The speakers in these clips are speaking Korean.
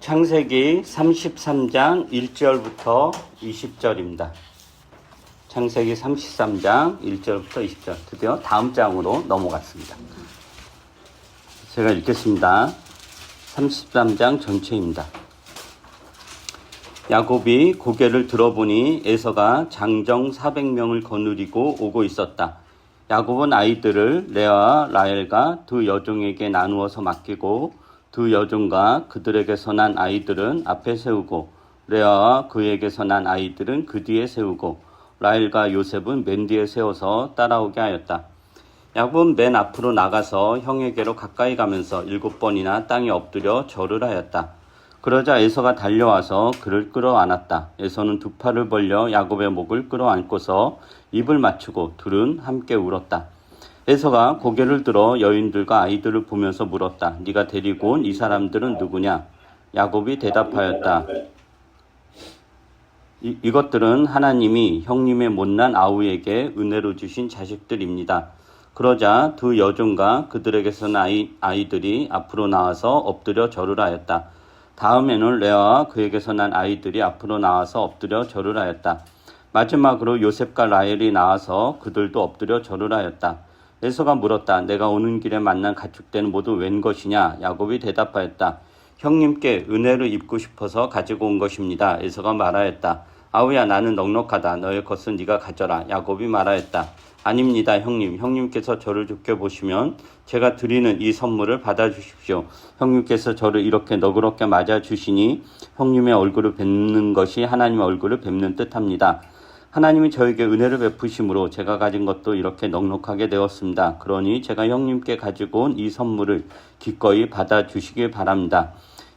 창세기 33장 1절부터 20절입니다. 창세기 33장 1절부터 20절. 드디어 다음 장으로 넘어갔습니다. 제가 읽겠습니다. 33장 전체입니다. 야곱이 고개를 들어보니 에서가 장정 400명을 거느리고 오고 있었다. 야곱은 아이들을 레아와 라헬과 두 여종에게 나누어서 맡기고 두 여종과 그들에게서 난 아이들은 앞에 세우고 레아와 그에게서 난 아이들은 그 뒤에 세우고 라헬과 요셉은 맨 뒤에 세워서 따라오게 하였다. 야곱은 맨 앞으로 나가서 형에게로 가까이 가면서 7번이나 땅에 엎드려 절을 하였다. 그러자 에서가 달려와서 그를 끌어안았다. 에서는 두 팔을 벌려 야곱의 목을 끌어안고서 입을 맞추고 둘은 함께 울었다. 에서가 고개를 들어 여인들과 아이들을 보면서 물었다. 네가 데리고 온 이 사람들은 누구냐? 야곱이 대답하였다. 이것들은 하나님이 형님의 못난 아우에게 은혜로 주신 자식들입니다. 그러자 두 여종과 그들에게서 난 아이들이 앞으로 나와서 엎드려 절을 하였다. 다음에는 레아와 그에게서 난 아이들이 앞으로 나와서 엎드려 절을 하였다. 마지막으로 요셉과 라헬이 나와서 그들도 엎드려 절을 하였다. 에서가 물었다. 내가 오는 길에 만난 가축대는 모두 웬 것이냐? 야곱이 대답하였다. 형님께 은혜를 입고 싶어서 가지고 온 것입니다. 에서가 말하였다. 아우야, 나는 넉넉하다. 너의 것은 네가 가져라. 야곱이 말하였다. 아닙니다, 형님. 형님께서 저를 좋게 보시면 제가 드리는 이 선물을 받아주십시오. 형님께서 저를 이렇게 너그럽게 맞아주시니 형님의 얼굴을 뵙는 것이 하나님의 얼굴을 뵙는 듯합니다. 하나님이 저에게 은혜를 베푸심으로 제가 가진 것도 이렇게 넉넉하게 되었습니다. 그러니 제가 형님께 가지고 온 이 선물을 기꺼이 받아주시길 바랍니다.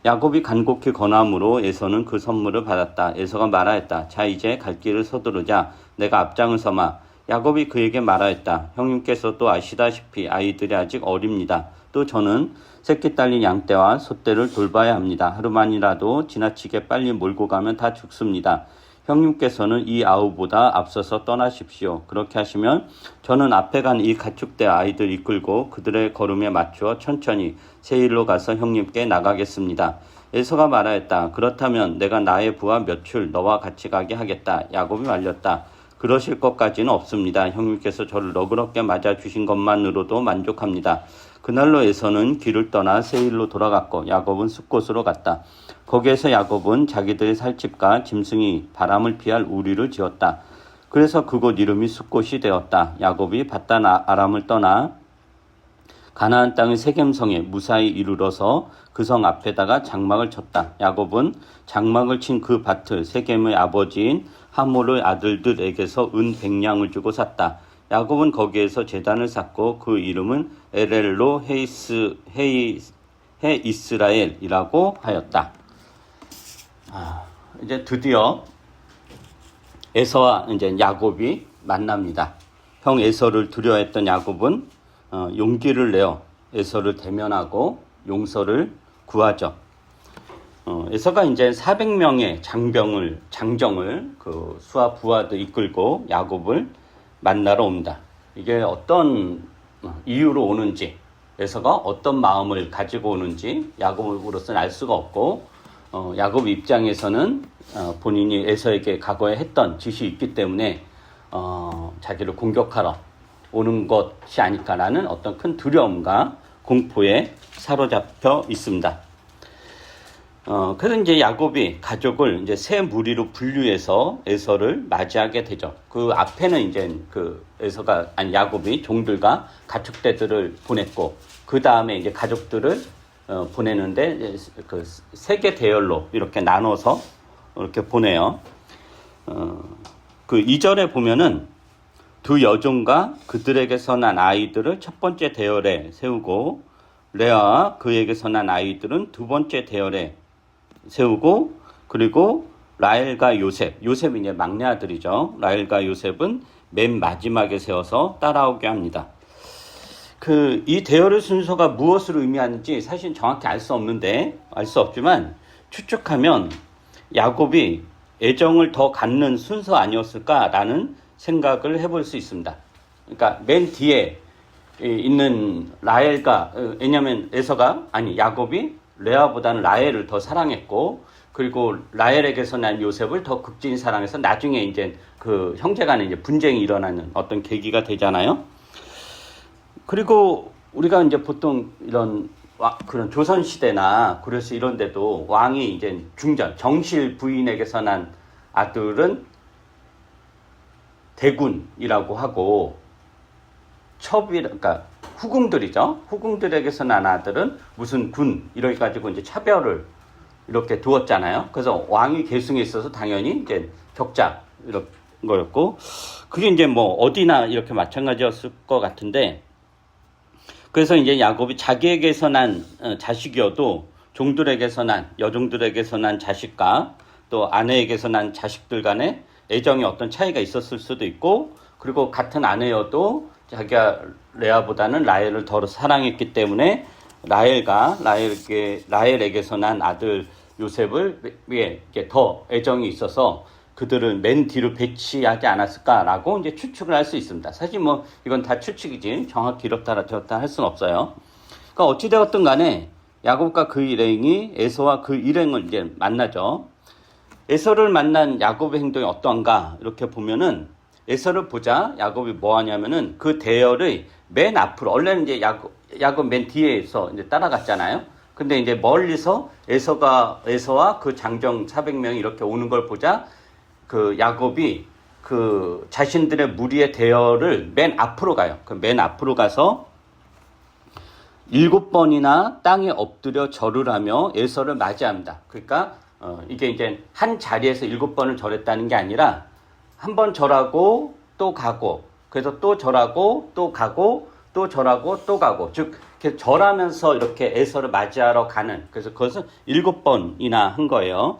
야곱이 간곡히 권함으로 에서는 그 선물을 받았다. 에서가 말하였다. 자, 이제 갈 길을 서두르자. 내가 앞장을 서마. 야곱이 그에게 말하였다. 형님께서 또 아시다시피 아이들이 아직 어립니다. 또 저는 새끼 딸린 양떼와 소떼를 돌봐야 합니다. 하루만이라도 지나치게 빨리 몰고 가면 다 죽습니다. 형님께서는 이 아우보다 앞서서 떠나십시오. 그렇게 하시면 저는 앞에 간 이 가축대 아이들 이끌고 그들의 걸음에 맞추어 천천히 세일로 가서 형님께 나가겠습니다. 에서가 말하였다. 그렇다면 내가 나의 부하 몇출 너와 같이 가게 하겠다. 야곱이 말렸다. 그러실 것까지는 없습니다. 형님께서 저를 너그럽게 맞아주신 것만으로도 만족합니다. 그날로 에서는 길을 떠나 세일로 돌아갔고 야곱은 숫곳으로 갔다. 거기에서 야곱은 자기들의 살집과 짐승이 바람을 피할 우리를 지었다. 그래서 그곳 이름이 숫곳이 되었다. 야곱이 밧단 아람을 떠나 가나안 땅의 세겜성에 무사히 이르러서 그 성 앞에다가 장막을 쳤다. 야곱은 장막을 친 그 밭을 세겜의 아버지인 하몰의 아들들에게서 은 100냥을 주고 샀다. 야곱은 거기에서 제단을 쌓고 그 이름은 에렐로 헤이스라엘이라고 하였다. 이제 드디어 에서와 이제 야곱이 만납니다. 형 에서를 두려워했던 야곱은 용기를 내어 에서를 대면하고 용서를 구하죠. 에서가 이제 400명의 장정을 그 수하 부하도 이끌고 야곱을 만나러 옵니다. 이게 어떤 이유로 오는지, 에서가 어떤 마음을 가지고 오는지 야곱으로서는 알 수가 없고, 야곱 입장에서는 본인이 에서에게 과거에 했던 짓이 있기 때문에 자기를 공격하러 오는 것이 아닐까라는 어떤 큰 두려움과 공포에 사로잡혀 있습니다. 그래서 이제 야곱이 가족을 이제 세 무리로 분류해서 에서를 맞이하게 되죠. 그 앞에는 이제 야곱이 종들과 가축대들을 보냈고, 그 다음에 이제 가족들을 보내는데 그 세 개 대열로 이렇게 나눠서 이렇게 보내요. 그 2절에 보면은 두 여종과 그들에게서 난 아이들을 첫 번째 대열에 세우고 레아와 그에게서 난 아이들은 두 번째 대열에 세우고, 그리고 라헬과 요셉이 이제 막내 아들이죠. 라헬과 요셉은 맨 마지막에 세워서 따라오게 합니다. 이 대열의 순서가 무엇을 의미하는지 사실 정확히 알 수 없지만 추측하면 야곱이 애정을 더 갖는 순서 아니었을까라는 생각을 해볼 수 있습니다. 그러니까 맨 뒤에 있는 라헬과, 왜냐하면 야곱이 레아보다는 라헬을 더 사랑했고, 그리고 라헬에게서 난 요셉을 더 극진히 사랑해서 나중에 이제 그 형제간에 이제 분쟁이 일어나는 어떤 계기가 되잖아요. 그리고 우리가 이제 보통 이런 그런 조선 시대나 그래서 이런 데도 왕이 이제 중전 정실 부인에게서 난 아들은 대군이라고 하고 그러니까 후궁들이죠. 후궁들에게서 난 아들은 무슨 군 이렇게 가지고 이제 차별을 이렇게 두었잖아요. 그래서 왕위 계승에 있어서 당연히 이제 격자 이런 거였고, 그게 이제 뭐 어디나 이렇게 마찬가지였을 것 같은데, 그래서 이제 야곱이 자기에게서 난 자식이어도 종들에게서 난 여종들에게서 난 자식과 또 아내에게서 난 자식들 간에 애정이 어떤 차이가 있었을 수도 있고, 그리고 같은 아내여도 자기가 레아보다는 라헬을 더 사랑했기 때문에 라헬에게서 난 아들 요셉을 위해 더 애정이 있어서 그들을 맨 뒤로 배치하지 않았을까라고 이제 추측을 할 수 있습니다. 사실 뭐 이건 다 추측이지 정확히 이렇다 저렇다 할 수는 없어요. 그러니까 어찌되었든 간에 야곱과 그 일행이 에서와 그 일행을 이제 만나죠. 에서를 만난 야곱의 행동이 어떠한가 이렇게 보면은, 에서를 보자 야곱이 뭐 하냐면은 그 대열의 맨 앞으로, 원래는 이제 야곱 맨 뒤에서 이제 따라갔잖아요. 근데 이제 멀리서 에서와 그 장정 400명이 이렇게 오는 걸 보자 그 야곱이 그 자신들의 무리의 대열을 맨 앞으로 가요. 그 맨 앞으로 가서 7번이나 땅에 엎드려 절을 하며 에서를 맞이합니다. 그러니까 이게 이제 한 자리에서 7번을 절했다는 게 아니라 한 번 절하고 또 가고, 그래서 또 절하고 또 가고 또 절하고 또 가고, 즉 이렇게 절하면서 이렇게 에서를 맞이하러 가는, 그래서 그것은 7번이나 한 거예요.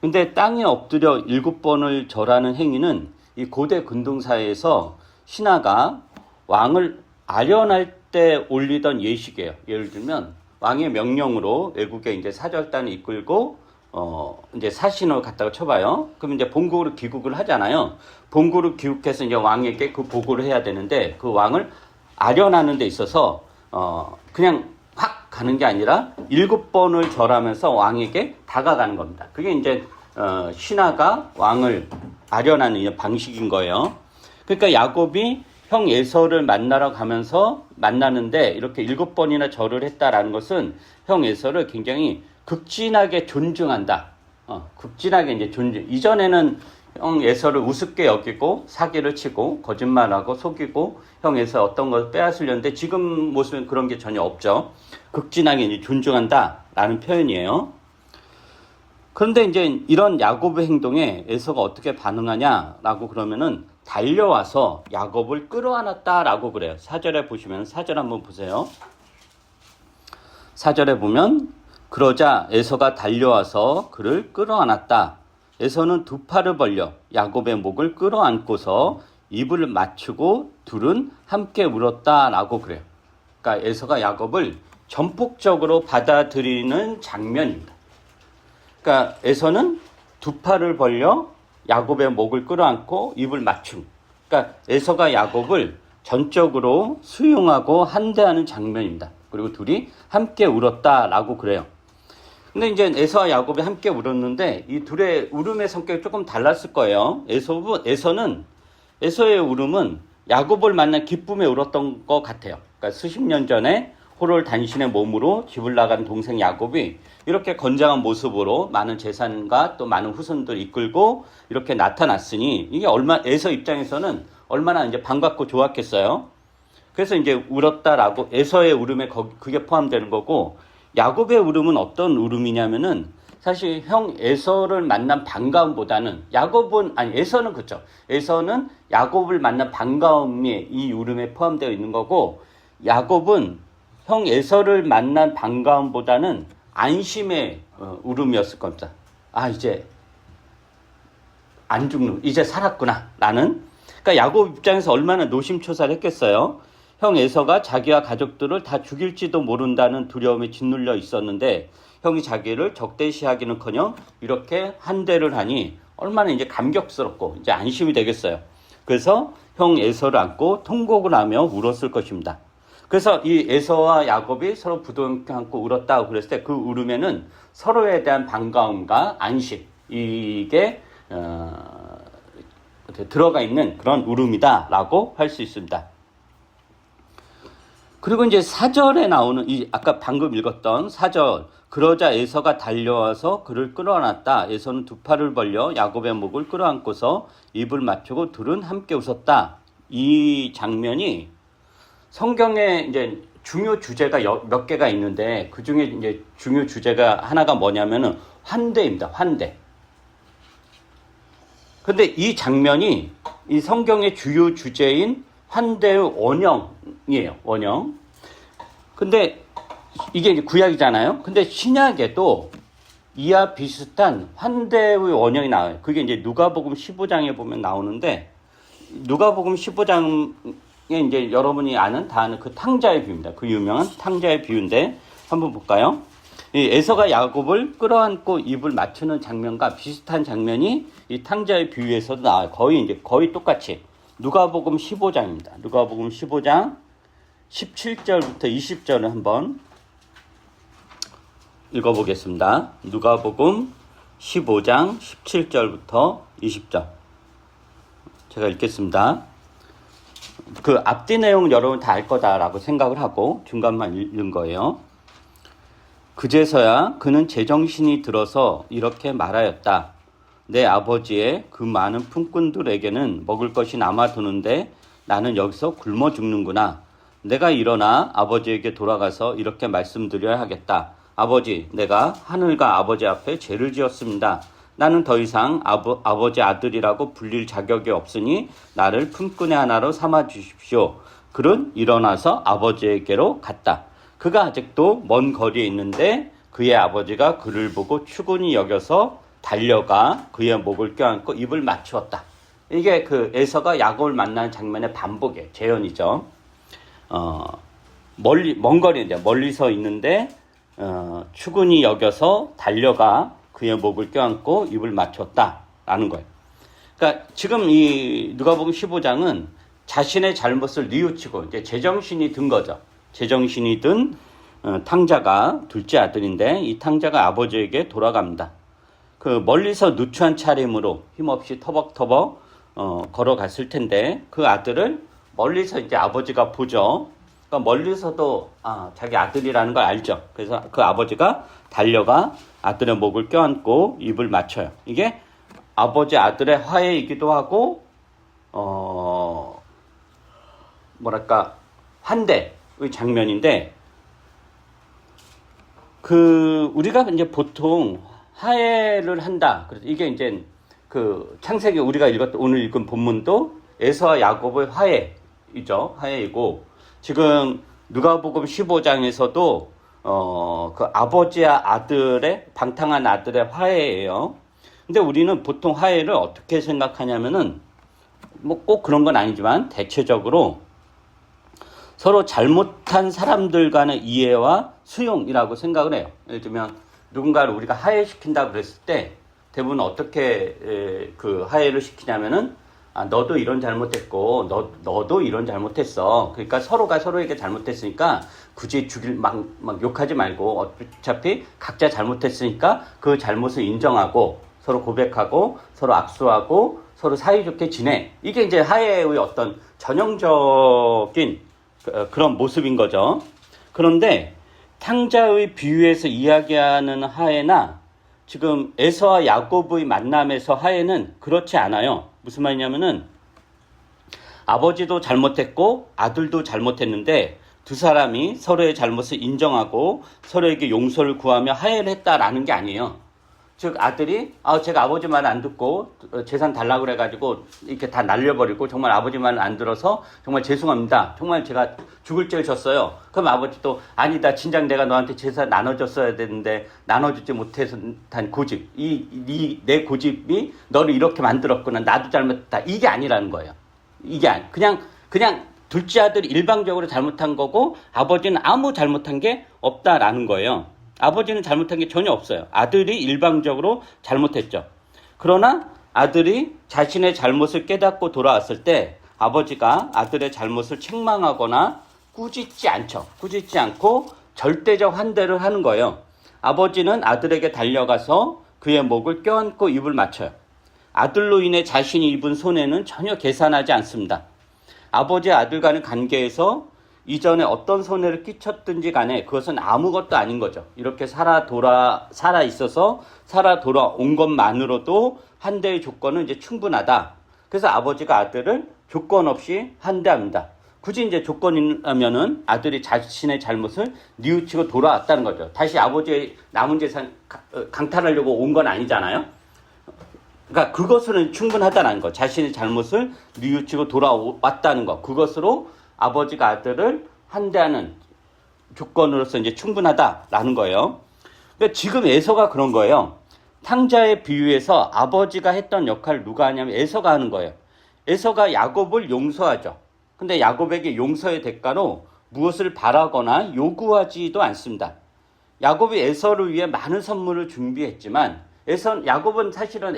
근데 땅에 엎드려 7번을 절하는 행위는 이 고대 근동사회에서 신하가 왕을 아련할 때 올리던 예식이에요. 예를 들면 왕의 명령으로 외국에 이제 사절단을 이끌고 이제 사신을 갖다가 쳐봐요. 그럼 이제 본국으로 귀국을 하잖아요. 본국으로 귀국해서 이제 왕에게 그 보고를 해야 되는데, 그 왕을 아련하는 데 있어서 그냥 확 가는 게 아니라 7번을 절하면서 왕에게 다가가는 겁니다. 그게 이제 신하가 왕을 아련하는 방식인 거예요. 그러니까 야곱이 형 에서를 만나러 가면서 만나는데 이렇게 7번이나 절을 했다라는 것은 형 에서를 굉장히 극진하게 존중한다. 극진하게 이제 이전에는 형 에서를 우습게 여기고 사기를 치고 거짓말하고 속이고 형 에서 어떤 걸 빼앗으려는데, 지금 모습은 그런 게 전혀 없죠. 극진하게 이제 존중한다라는 표현이에요. 그런데 이제 이런 야곱의 행동에 에서가 어떻게 반응하냐라고 그러면은 달려와서 야곱을 끌어안았다라고 그래요. 4절에 보시면, 4절 한번 보세요. 4절에 보면, 그러자 에서가 달려와서 그를 끌어안았다. 에서는 두 팔을 벌려 야곱의 목을 끌어안고서 입을 맞추고 둘은 함께 울었다라고 그래요. 그러니까 에서가 야곱을 전폭적으로 받아들이는 장면입니다. 그러니까 에서는 두 팔을 벌려 야곱의 목을 끌어안고 입을 맞춤. 그러니까 에서가 야곱을 전적으로 수용하고 한대하는 장면입니다. 그리고 둘이 함께 울었다라고 그래요. 근데 이제 에서와 야곱이 함께 울었는데 이 둘의 울음의 성격이 조금 달랐을 거예요. 에서의 울음은 야곱을 만난 기쁨에 울었던 것 같아요. 그러니까 수십 년 전에 호롤 단신의 몸으로 집을 나간 동생 야곱이 이렇게 건장한 모습으로 많은 재산과 또 많은 후손들 이끌고 이렇게 나타났으니, 이게 에서 입장에서는 얼마나 이제 반갑고 좋았겠어요. 그래서 이제 울었다라고, 에서의 울음에 그게 포함되는 거고, 야곱의 울음은 어떤 울음이냐면은 사실 형 에서를 만난 반가움보다는 에서는 그렇죠. 에서는 야곱을 만난 반가움이 이 울음에 포함되어 있는 거고, 야곱은 형 에서를 만난 반가움보다는 안심의 울음이었을 겁니다. 이제 안 죽는, 이제 살았구나 라는. 그러니까 야곱 입장에서 얼마나 노심초사를 했겠어요. 형 에서가 자기와 가족들을 다 죽일지도 모른다는 두려움에 짓눌려 있었는데 형이 자기를 적대시하기는커녕 이렇게 한대를 하니 얼마나 이제 감격스럽고 이제 안심이 되겠어요. 그래서 형 에서를 안고 통곡을 하며 울었을 것입니다. 그래서 이 에서와 야곱이 서로 부둥켜 안고 울었다고 그랬을 때 그 울음에는 서로에 대한 반가움과 안식, 이게 들어가 있는 그런 울음이다라고 할 수 있습니다. 그리고 이제 4절에 나오는 이 아까 방금 읽었던 4절, 그러자 에서가 달려와서 그를 끌어안았다. 에서는 두 팔을 벌려 야곱의 목을 끌어안고서 입을 맞추고 둘은 함께 웃었다. 이 장면이 성경에 이제 중요 주제가 몇 개가 있는데 그 중에 이제 중요 주제가 하나가 뭐냐면은 환대입니다. 환대. 근데 이 장면이 이 성경의 주요 주제인 환대의 원형이에요. 원형. 근데 이게 이제 구약이잖아요. 근데 신약에도 이와 비슷한 환대의 원형이 나와요. 그게 이제 누가복음 15장에 보면 나오는데 누가복음 15장에 이제 여러분이 다 아는 그 탕자의 비유입니다. 그 유명한 탕자의 비유인데 한번 볼까요? 이 에서가 야곱을 끌어안고 입을 맞추는 장면과 비슷한 장면이 이 탕자의 비유에서도 나와요. 거의 똑같이. 누가복음 15장입니다. 누가복음 15장 17절부터 20절을 한번 읽어보겠습니다. 누가복음 15장 17절부터 20절. 제가 읽겠습니다. 그 앞뒤 내용은 여러분 다 알 거다라고 생각을 하고 중간만 읽는 거예요. 그제서야 그는 제정신이 들어서 이렇게 말하였다. 내 아버지의 그 많은 품꾼들에게는 먹을 것이 남아두는데 나는 여기서 굶어 죽는구나. 내가 일어나 아버지에게 돌아가서 이렇게 말씀드려야 하겠다. 아버지, 내가 하늘과 아버지 앞에 죄를 지었습니다. 나는 더 이상 아버지 아들이라고 불릴 자격이 없으니 나를 품꾼의 하나로 삼아 주십시오. 그는 일어나서 아버지에게로 갔다. 그가 아직도 먼 거리에 있는데 그의 아버지가 그를 보고 추근히 여겨서 달려가 그의 목을 껴안고 입을 맞추었다. 이게 그 에서가 야곱을 만나는 장면의 반복이에요. 재현이죠. 먼 거리인데 멀리서 있는데 추근히 여겨서 달려가 그의 목을 껴안고 입을 맞췄다라는 거예요. 그러니까 지금 이 누가복음 15장은 자신의 잘못을 뉘우치고 이제 제정신이 든 거죠. 제정신이 든 탕자가 둘째 아들인데 이 탕자가 아버지에게 돌아갑니다. 그 멀리서 누추한 차림으로 힘없이 터벅터벅 걸어갔을 텐데 그 아들을 멀리서 이제 아버지가 보죠. 그러니까 멀리서도 자기 아들이라는 걸 알죠. 그래서 그 아버지가 달려가 아들의 목을 껴안고 입을 맞춰요. 이게 아버지 아들의 화해이기도 하고 환대의 장면인데 우리가 이제 보통 화해를 한다. 그래서 이게 이제 그 창세기 우리가 오늘 읽은 본문도 에서와 야곱의 화해이죠. 화해이고 지금 누가복음 15장에서도 그 아버지와 아들의 방탕한 아들의 화해예요. 근데 우리는 보통 화해를 어떻게 생각하냐면은 뭐 꼭 그런 건 아니지만 대체적으로 서로 잘못한 사람들 간의 이해와 수용이라고 생각을 해요. 예를 들면 누군가를 우리가 화해시킨다 그랬을 때 대부분 어떻게 그 화해를 시키냐면은 너도 이런 잘못했고 너도 이런 잘못했어. 그러니까 서로가 서로에게 잘못했으니까 굳이 막 욕하지 말고 어차피 각자 잘못했으니까 그 잘못을 인정하고 서로 고백하고 서로 악수하고 서로 사이좋게 지내. 이게 이제 화해의 어떤 전형적인 그런 모습인 거죠. 그런데 탕자의 비유에서 이야기하는 화해나 지금 에서와 야곱의 만남에서 화해는 그렇지 않아요. 무슨 말이냐면은 아버지도 잘못했고 아들도 잘못했는데 두 사람이 서로의 잘못을 인정하고 서로에게 용서를 구하며 화해를 했다라는 게 아니에요. 즉 아들이 제가 아버지 말 안 듣고 재산 달라고 그래가지고 이렇게 다 날려버리고 정말 아버지 말 안 들어서 정말 죄송합니다. 정말 제가 죽을 죄를 졌어요. 그럼 아버지도 아니다. 진작 내가 너한테 재산 나눠줬어야 되는데 나눠주지 못해서 단 고집. 내 고집이 너를 이렇게 만들었구나. 나도 잘못했다. 이게 아니라는 거예요. 이게 그냥 둘째 아들이 일방적으로 잘못한 거고 아버지는 아무 잘못한 게 없다라는 거예요. 아버지는 잘못한 게 전혀 없어요. 아들이 일방적으로 잘못했죠. 그러나 아들이 자신의 잘못을 깨닫고 돌아왔을 때 아버지가 아들의 잘못을 책망하거나 꾸짖지 않죠. 꾸짖지 않고 절대적 환대를 하는 거예요. 아버지는 아들에게 달려가서 그의 목을 껴안고 입을 맞춰요. 아들로 인해 자신이 입은 손해는 전혀 계산하지 않습니다. 아버지 아들 간의 관계에서 이전에 어떤 손해를 끼쳤든지 간에 그것은 아무것도 아닌 거죠. 이렇게 살아 있어서 살아 돌아온 것만으로도 환대의 조건은 이제 충분하다. 그래서 아버지가 아들을 조건 없이 환대합니다. 굳이 이제 조건이라면은 아들이 자신의 잘못을 뉘우치고 돌아왔다는 거죠. 다시 아버지의 남은 재산 강탈하려고 온 건 아니잖아요. 그러니까 그것은 충분하다는 거. 자신의 잘못을 뉘우치고 돌아왔다는 거. 그것으로 아버지가 아들을 환대하는 조건으로서 이제 충분하다라는 거예요. 그러니까 지금 에서가 그런 거예요. 탕자의 비유에서 아버지가 했던 역할을 누가 하냐면 에서가 하는 거예요. 에서가 야곱을 용서하죠. 근데 야곱에게 용서의 대가로 무엇을 바라거나 요구하지도 않습니다. 야곱이 에서를 위해 많은 선물을 준비했지만 야곱은 사실은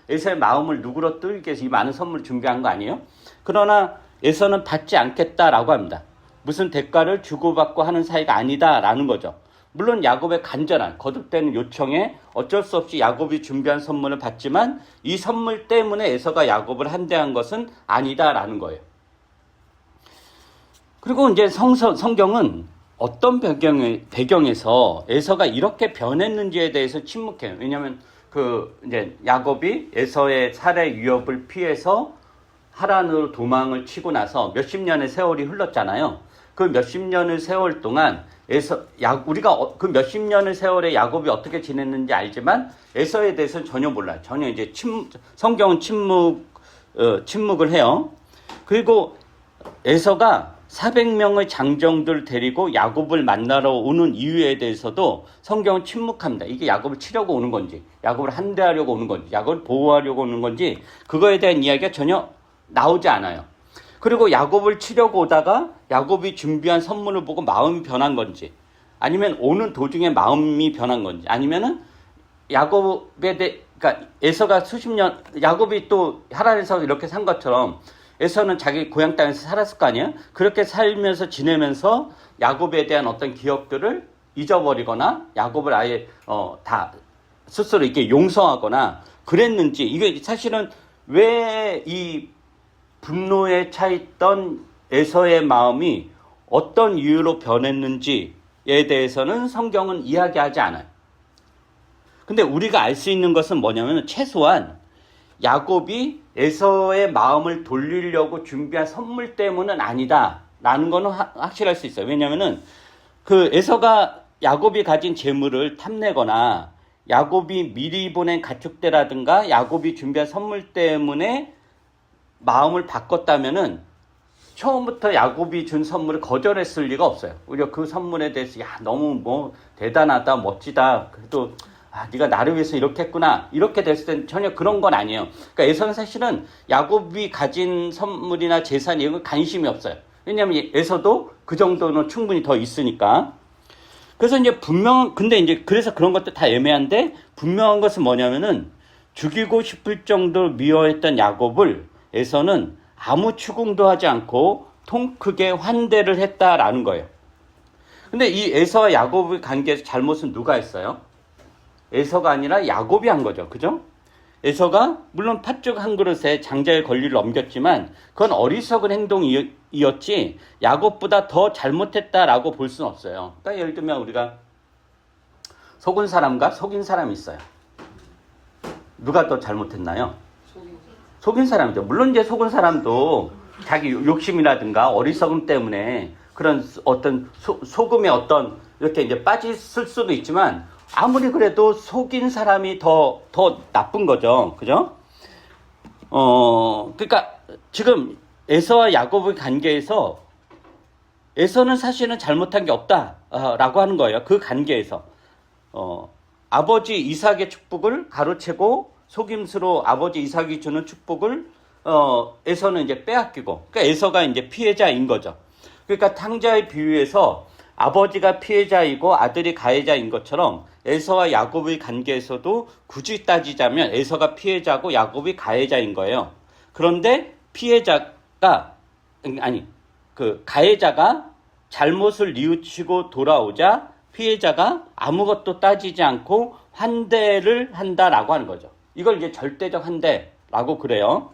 에서의 마음을 누그러뜨리기 위해서 이 많은 선물을 준비한 거 아니에요? 그러나 에서는 받지 않겠다라고 합니다. 무슨 대가를 주고받고 하는 사이가 아니다라는 거죠. 물론 야곱의 간절한 거듭되는 요청에 어쩔 수 없이 야곱이 준비한 선물을 받지만 이 선물 때문에 에서가 야곱을 환대한 것은 아니다라는 거예요. 그리고 이제 성경은 어떤 배경에서 에서가 이렇게 변했는지에 대해서 침묵해요. 왜냐하면 이제 야곱이 에서의 살해 위협을 피해서 하란으로 도망을 치고 나서 몇십 년의 세월이 흘렀잖아요. 그 몇십 년의 세월 동안 우리가 그 몇십 년의 세월에 야곱이 어떻게 지냈는지 알지만 에서에 대해서는 전혀 몰라요. 전혀 이제 성경은 침묵을 해요. 그리고 에서가 400명의 장정들을 데리고 야곱을 만나러 오는 이유에 대해서도 성경은 침묵합니다. 이게 야곱을 치려고 오는 건지, 야곱을 환대하려고 오는 건지, 야곱을 보호하려고 오는 건지 그거에 대한 이야기가 전혀 나오지 않아요. 그리고 야곱을 치려고 오다가 야곱이 준비한 선물을 보고 마음이 변한 건지, 아니면 오는 도중에 마음이 변한 건지, 아니면은 그러니까 에서가 야곱이 또 하란에서 이렇게 산 것처럼 에서는 자기 고향 땅에서 살았을 거 아니에요? 그렇게 살면서 지내면서 야곱에 대한 어떤 기억들을 잊어버리거나 야곱을 아예 다 스스로 이렇게 용서하거나 그랬는지, 이게 사실은 왜 이 분노에 차있던 에서의 마음이 어떤 이유로 변했는지에 대해서는 성경은 이야기하지 않아요. 근데 우리가 알 수 있는 것은 뭐냐면 최소한 야곱이 에서의 마음을 돌리려고 준비한 선물 때문은 아니다라는 거는 확실할 수 있어요. 왜냐하면은 에서가 야곱이 가진 재물을 탐내거나 야곱이 미리 보낸 가축대라든가 야곱이 준비한 선물 때문에 마음을 바꿨다면은 처음부터 야곱이 준 선물을 거절했을 리가 없어요. 오히려 그 선물에 대해서 너무 대단하다, 멋지다. 그래도 네가 나를 위해서 이렇게 했구나. 이렇게 됐을 땐 전혀 그런 건 아니에요. 그러니까 에서는 사실은 야곱이 가진 선물이나 재산 이런 거 관심이 없어요. 왜냐하면 에서도 그 정도는 충분히 더 있으니까. 그래서 이제 근데 이제 그래서 그런 것도 다 애매한데 분명한 것은 뭐냐면은 죽이고 싶을 정도로 미워했던 야곱을 에서는 아무 추궁도 하지 않고 통 크게 환대를 했다라는 거예요. 근데 이 에서와 야곱의 관계에서 잘못은 누가 했어요? 에서가 아니라 야곱이 한 거죠. 그죠? 에서가 물론 팥죽 한 그릇에 장자의 권리를 넘겼지만 그건 어리석은 행동이었지 야곱보다 더 잘못했다라고 볼 수는 없어요. 그러니까 예를 들면 우리가 속은 사람과 속인 사람이 있어요. 누가 더 잘못했나요? 속인 사람이죠. 물론 이제 속은 사람도 자기 욕심이라든가 어리석음 때문에 그런 어떤 속음에 어떤 이렇게 이제 빠졌을 수도 있지만 아무리 그래도 속인 사람이 더 나쁜 거죠. 그죠? 그러니까 지금 에서와 야곱의 관계에서 에서는 사실은 잘못한 게 없다라고 하는 거예요. 그 관계에서. 아버지 이삭의 축복을 가로채고 속임수로 아버지 이삭이 주는 축복을 에서는 이제 빼앗기고, 그러니까 에서가 이제 피해자인 거죠. 그러니까 탕자의 비유에서 아버지가 피해자이고 아들이 가해자인 것처럼 에서와 야곱의 관계에서도 굳이 따지자면 에서가 피해자고 야곱이 가해자인 거예요. 그런데 그 가해자가 잘못을 뉘우치고 돌아오자 피해자가 아무것도 따지지 않고 환대를 한다라고 하는 거죠. 이걸 이제 절대적 환대라고 그래요.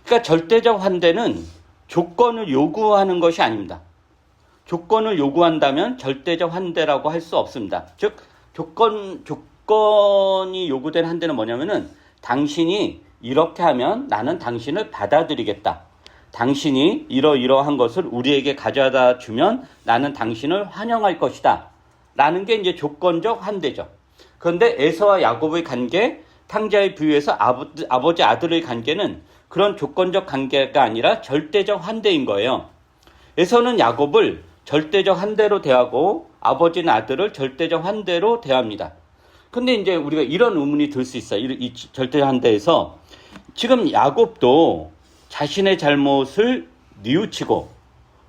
그러니까 절대적 환대는 조건을 요구하는 것이 아닙니다. 조건을 요구한다면 절대적 환대라고 할 수 없습니다. 즉 조건이 요구된 환대는 뭐냐면은 당신이 이렇게 하면 나는 당신을 받아들이겠다. 당신이 이러이러한 것을 우리에게 가져다 주면 나는 당신을 환영할 것이다. 라는 게 이제 조건적 환대죠. 그런데 에서와 야곱의 관계, 탕자의 비유에서 아버지 아들의 관계는 그런 조건적 관계가 아니라 절대적 환대인 거예요. 에서는 야곱을 절대적 환대로 대하고 아버지는 아들을 절대적 환대로 대합니다. 근데 이제 우리가 이런 의문이 들 수 있어요. 이 절대적 환대에서 지금 야곱도 자신의 잘못을 뉘우치고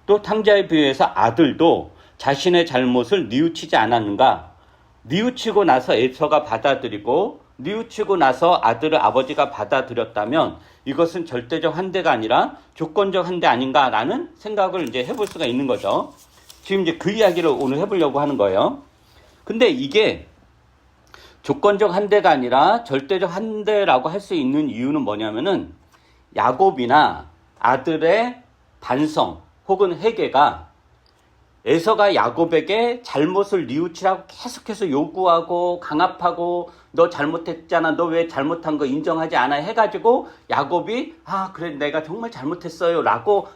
또 탕자의 비유에서 아들도 자신의 잘못을 뉘우치지 않았는가? 뉘우치고 나서 에서가 받아들이고 뉘우치고 나서 아들을 아버지가 받아들였다면 이것은 절대적 환대가 아니라 조건적 환대 아닌가라는 생각을 이제 해볼 수가 있는 거죠. 지금 이제 그 이야기를 오늘 해보려고 하는 거예요. 근데 이게 조건적 환대가 아니라 절대적 환대라고 할 수 있는 이유는 뭐냐면은 야곱이나 아들의 반성 혹은 회개가 에서가 야곱에게 잘못을 뉘우치라고 계속해서 요구하고 강압하고 너 잘못했잖아, 너 왜 잘못한 거 인정하지 않아 해가지고 야곱이 그래 내가 정말 잘못했어요 라고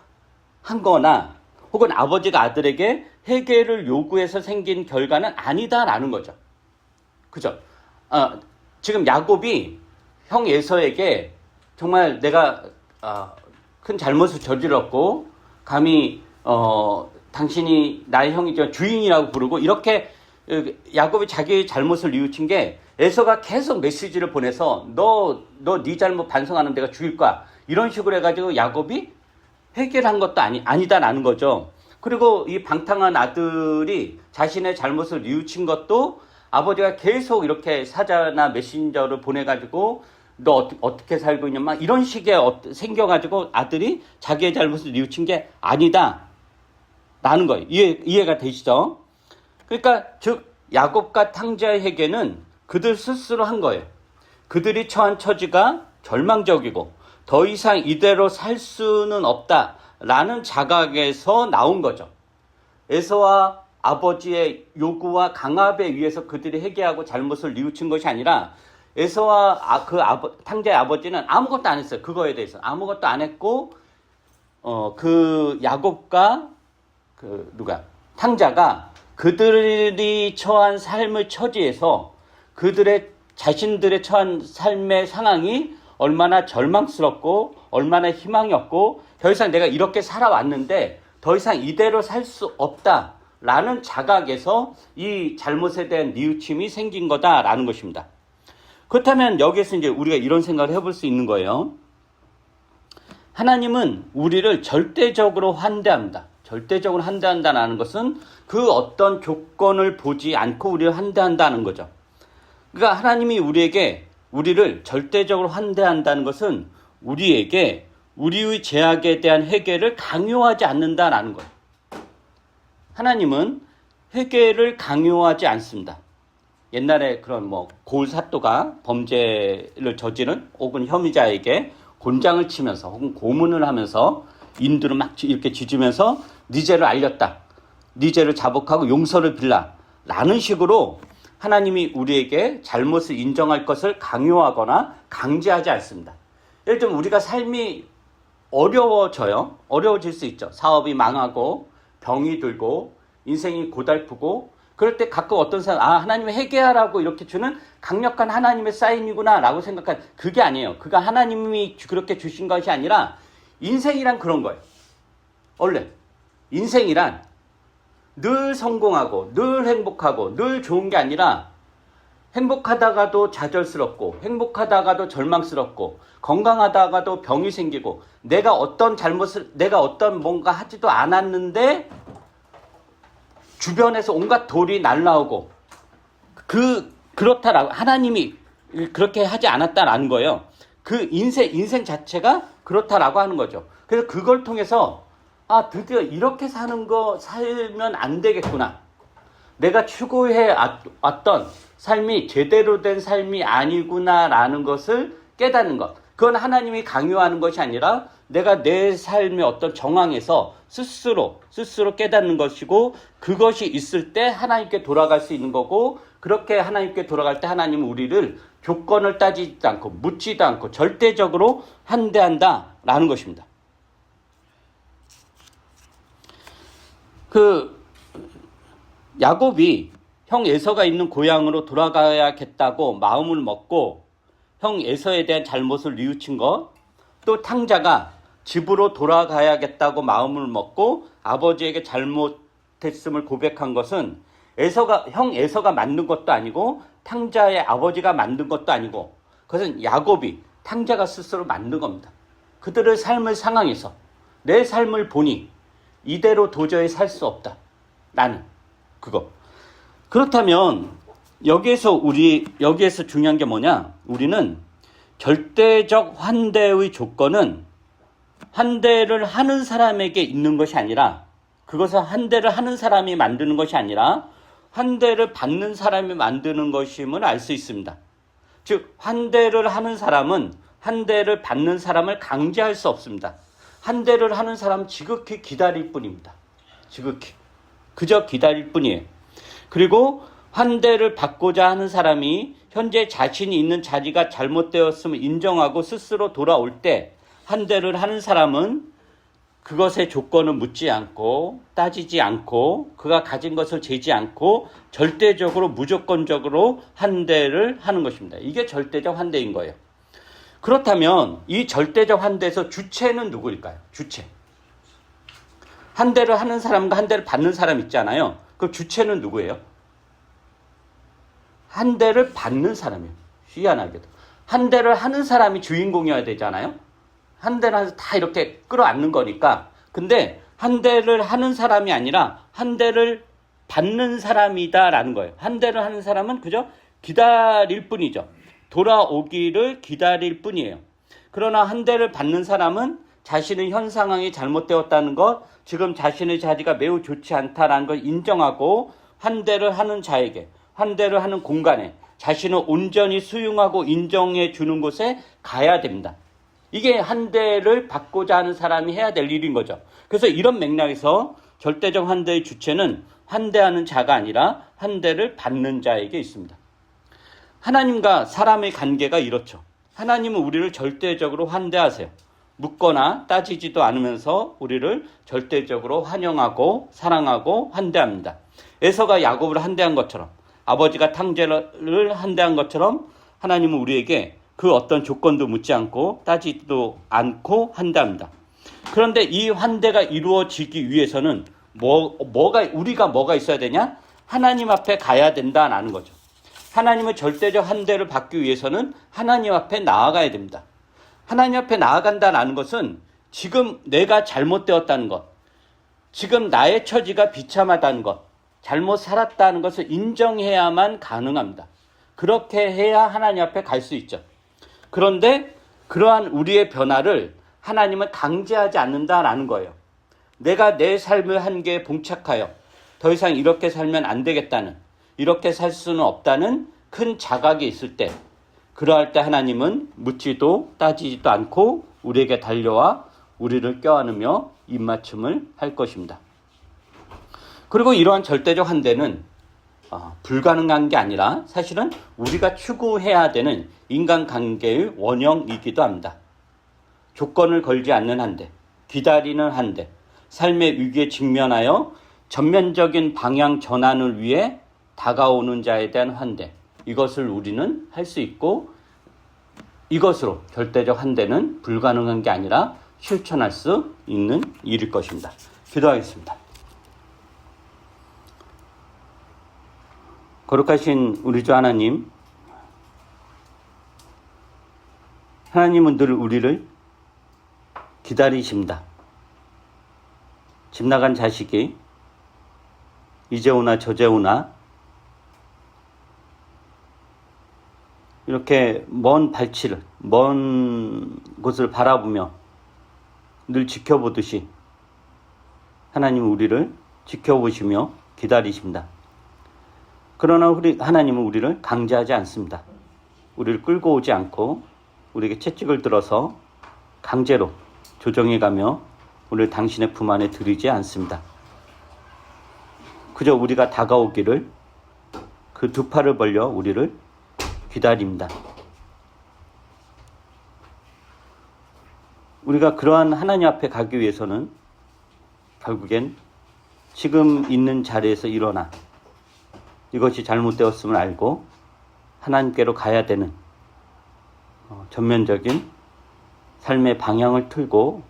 한 거나 혹은 아버지가 아들에게 회개를 요구해서 생긴 결과는 아니다라는 거죠. 그죠? 지금 야곱이 형 에서에게 정말 내가 큰 잘못을 저질렀고 감히 당신이 나의 형이죠 주인이라고 부르고 이렇게 야곱이 자기의 잘못을 뉘우친 게 에서가 계속 메시지를 보내서 너 네 잘못 반성하는 데가 죽일 거야 이런 식으로 해가지고 야곱이 회개를 한 것도 아니다라는 거죠. 그리고 이 방탕한 아들이 자신의 잘못을 뉘우친 것도 아버지가 계속 이렇게 사자나 메신저를 보내가지고 너 어떻게 살고 있냐 막 이런 식의 생겨가지고 아들이 자기의 잘못을 뉘우친 게 아니다 라는 거예요. 이해가 되시죠? 그러니까 즉 야곱과 탕자의 회개는 그들 스스로 한 거예요. 그들이 처한 처지가 절망적이고 더 이상 이대로 살 수는 없다라는 자각에서 나온 거죠. 에서와 아버지의 요구와 강압에 의해서 그들이 회개하고 잘못을 뉘우친 것이 아니라 에서와 탕자의 아버지는 아무것도 안 했어요. 그거에 대해서 아무것도 안 했고 그 야곱과 탕자가 그들이 처한 삶의 처지에서 자신들의 처한 삶의 상황이 얼마나 절망스럽고 얼마나 희망이 없고 더 이상 내가 이렇게 살아왔는데 더 이상 이대로 살 수 없다라는 자각에서 이 잘못에 대한 뉘우침이 생긴 거다라는 것입니다. 그렇다면 여기에서 이제 우리가 이런 생각을 해볼 수 있는 거예요. 하나님은 우리를 절대적으로 환대합니다. 절대적으로 환대한다는 것은 그 어떤 조건을 보지 않고 우리를 환대한다는 거죠. 그러니까 하나님이 우리를 절대적으로 환대한다는 것은 우리에게 우리의 죄악에 대한 회개를 강요하지 않는다는 거예요. 하나님은 회개를 강요하지 않습니다. 옛날에 그런 고을 사또가 범죄를 저지른 혹은 혐의자에게 곤장을 치면서 혹은 고문을 하면서 인두를 막 이렇게 짖으면서 네 죄를 알렸다. 네 죄를 자복하고 용서를 빌라. 라는 식으로 하나님이 우리에게 잘못을 인정할 것을 강요하거나 강제하지 않습니다. 예를 들면 우리가 삶이 어려워질 수 있죠. 사업이 망하고 병이 들고 인생이 고달프고 그럴 때 가끔 어떤 사람 하나님이 회개하라고 이렇게 주는 강력한 하나님의 사인이구나 라고 생각한 그게 아니에요. 그가 하나님이 그렇게 주신 것이 아니라 인생이란 그런 거예요. 원래 인생이란 늘 성공하고 늘 행복하고 늘 좋은 게 아니라 행복하다가도 좌절스럽고 행복하다가도 절망스럽고 건강하다가도 병이 생기고 내가 어떤 뭔가 하지도 않았는데 주변에서 온갖 돌이 날라오고 그렇다라고 하나님이 그렇게 하지 않았다라는 거예요. 그 인생 자체가 그렇다라고 하는 거죠. 그래서 그걸 통해서 아, 드디어 이렇게 살면 안 되겠구나. 내가 추구해 왔던 삶이 제대로 된 삶이 아니구나라는 것을 깨닫는 것. 그건 하나님이 강요하는 것이 아니라 내가 내 삶의 어떤 정황에서 스스로 깨닫는 것이고, 그것이 있을 때 하나님께 돌아갈 수 있는 거고, 그렇게 하나님께 돌아갈 때 하나님은 우리를 조건을 따지지도 않고 묻지도 않고 절대적으로 환대한다라는 것입니다. 야곱이 형 에서가 있는 고향으로 돌아가야겠다고 마음을 먹고 형 에서에 대한 잘못을 뉘우친 것, 또 탕자가 집으로 돌아가야겠다고 마음을 먹고 아버지에게 잘못했음을 고백한 것은 형 에서가 만든 것도 아니고 탕자의 아버지가 만든 것도 아니고, 그것은 야곱이 탕자가 스스로 만든 겁니다. 그들의 삶의 상황에서 내 삶을 보니 이대로 도저히 살 수 없다. 나는 그거. 그렇다면 여기에서 중요한 게 뭐냐? 우리는 절대적 환대의 조건은 환대를 하는 사람에게 있는 것이 아니라, 그것은 환대를 하는 사람이 만드는 것이 아니라 환대를 받는 사람이 만드는 것임을 알 수 있습니다. 즉, 환대를 하는 사람은 환대를 받는 사람을 강제할 수 없습니다. 환대를 하는 사람은 지극히 기다릴 뿐입니다. 지극히. 그저 기다릴 뿐이에요. 그리고 환대를 받고자 하는 사람이 현재 자신이 있는 자리가 잘못되었음을 인정하고 스스로 돌아올 때, 환대를 하는 사람은 그것의 조건을 묻지 않고 따지지 않고 그가 가진 것을 재지 않고 절대적으로 무조건적으로 환대를 하는 것입니다. 이게 절대적 환대인 거예요. 그렇다면 이 절대적 환대에서 주체는 누구일까요? 주체. 환대를 하는 사람과 환대를 받는 사람 있잖아요. 그 주체는 누구예요? 환대를 받는 사람이에요. 희한하게도. 환대를 하는 사람이 주인공이어야 되잖아요. 환대를 해서 다 이렇게 끌어안는 거니까. 근데 환대를 하는 사람이 아니라 환대를 받는 사람이다라는 거예요. 환대를 하는 사람은 그저 기다릴 뿐이죠. 돌아오기를 기다릴 뿐이에요. 그러나 환대를 받는 사람은 자신의 현 상황이 잘못되었다는 것, 지금 자신의 자리가 매우 좋지 않다라는 걸 인정하고 환대를 하는 자에게, 환대를 하는 공간에 자신을 온전히 수용하고 인정해 주는 곳에 가야 됩니다. 이게 환대를 받고자 하는 사람이 해야 될 일인 거죠. 그래서 이런 맥락에서 절대적 환대의 주체는 환대하는 자가 아니라 환대를 받는 자에게 있습니다. 하나님과 사람의 관계가 이렇죠. 하나님은 우리를 절대적으로 환대하세요. 묻거나 따지지도 않으면서 우리를 절대적으로 환영하고 사랑하고 환대합니다. 에서가 야곱을 환대한 것처럼, 아버지가 탕자를 환대한 것처럼 하나님은 우리에게 그 어떤 조건도 묻지 않고 따지지도 않고 환대합니다. 그런데 이 환대가 이루어지기 위해서는 우리가 뭐가 있어야 되냐? 하나님 앞에 가야 된다는 거죠. 하나님의 절대적 환대를 받기 위해서는 하나님 앞에 나아가야 됩니다. 하나님 앞에 나아간다는 것은 지금 내가 잘못되었다는 것, 지금 나의 처지가 비참하다는 것, 잘못 살았다는 것을 인정해야만 가능합니다. 그렇게 해야 하나님 앞에 갈 수 있죠. 그런데 그러한 우리의 변화를 하나님은 강제하지 않는다라는 거예요. 내가 내 삶의 한계에 봉착하여 더 이상 이렇게 살면 안 되겠다는, 이렇게 살 수는 없다는 큰 자각이 있을 때, 그러할 때 하나님은 묻지도 따지지도 않고 우리에게 달려와 우리를 껴안으며 입맞춤을 할 것입니다. 그리고 이러한 절대적 환대는 불가능한 게 아니라 사실은 우리가 추구해야 되는 인간관계의 원형이기도 합니다. 조건을 걸지 않는 환대, 기다리는 환대, 삶의 위기에 직면하여 전면적인 방향 전환을 위해 다가오는 자에 대한 환대, 이것을 우리는 할 수 있고, 이것으로 절대적 환대는 불가능한 게 아니라 실천할 수 있는 일일 것입니다. 기도하겠습니다. 거룩하신 우리 주 하나님, 하나님은 늘 우리를 기다리십니다. 집 나간 자식이 이제 오나 저제 오나 이렇게 먼 곳을 바라보며 늘 지켜보듯이 하나님은 우리를 지켜보시며 기다리십니다. 그러나 하나님은 우리를 강제하지 않습니다. 우리를 끌고 오지 않고 우리에게 채찍을 들어서 강제로 조정해가며 우리를 당신의 품 안에 들이지 않습니다. 그저 우리가 다가오기를 그 두 팔을 벌려 우리를 기다립니다. 우리가 그러한 하나님 앞에 가기 위해서는 결국엔 지금 있는 자리에서 일어나 이것이 잘못되었음을 알고 하나님께로 가야 되는 전면적인 삶의 방향을 틀고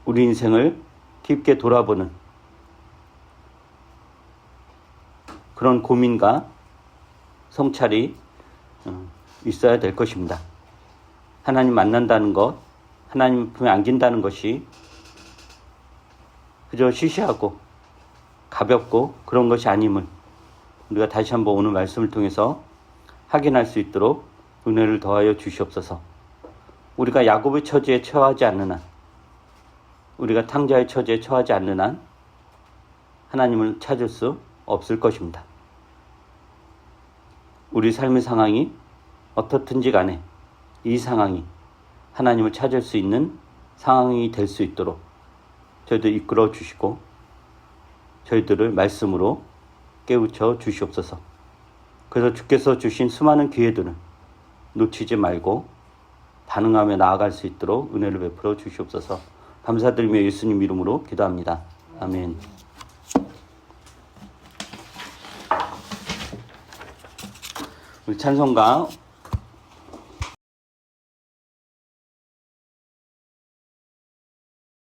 우리 인생을 깊게 돌아보는 그런 고민과 성찰이 있어야 될 것입니다. 하나님 만난다는 것, 하나님 품에 안긴다는 것이 그저 시시하고 가볍고 그런 것이 아님을 우리가 다시 한번 오늘 말씀을 통해서 확인할 수 있도록 은혜를 더하여 주시옵소서. 우리가 야곱의 처지에 처하지 않는 한, 우리가 탕자의 처지에 처하지 않는 한 하나님을 찾을 수 없을 것입니다. 우리 삶의 상황이 어떻든지 간에 이 상황이 하나님을 찾을 수 있는 상황이 될 수 있도록 저희들 이끌어 주시고 저희들을 말씀으로 깨우쳐 주시옵소서. 그래서 주께서 주신 수많은 기회들은 놓치지 말고 반응하며 나아갈 수 있도록 은혜를 베풀어 주시옵소서. 감사드리며 예수님 이름으로 기도합니다. 아멘. 우리 찬송가